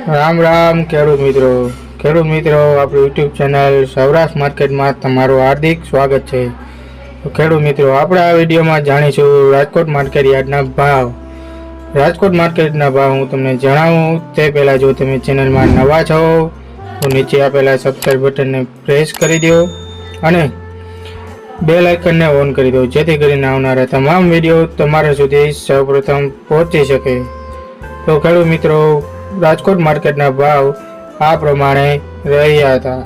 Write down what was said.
રામ રામ ખેડૂત મિત્રો આપણું યુટ્યુબ ચેનલ સૌરાષ્ટ્ર માર્કેટમાં તમારું હાર્દિક સ્વાગત છે। તો ખેડૂત મિત્રો, આપણે આ વિડીયોમાં જાણીશું રાજકોટ માર્કેટ યાર્ડના ભાવ। રાજકોટ માર્કેટના ભાવ હું તમને જણાવું તે પહેલાં જો તમે ચેનલમાં નવા છો તો નીચે આપેલા સબસ્ક્રાઇબ બટનને પ્રેસ કરી દો અને બેલ આઇકનને ઓન કરી દો, જેથી કરીને આવનારા તમામ વિડીયો તમારા સુધી સૌપ્રથમ પહોંચી શકે। તો ખેડૂત મિત્રો, રાજકોટ માર્કેટના ભાવ આ પ્રમાણે રહ્યા હતા।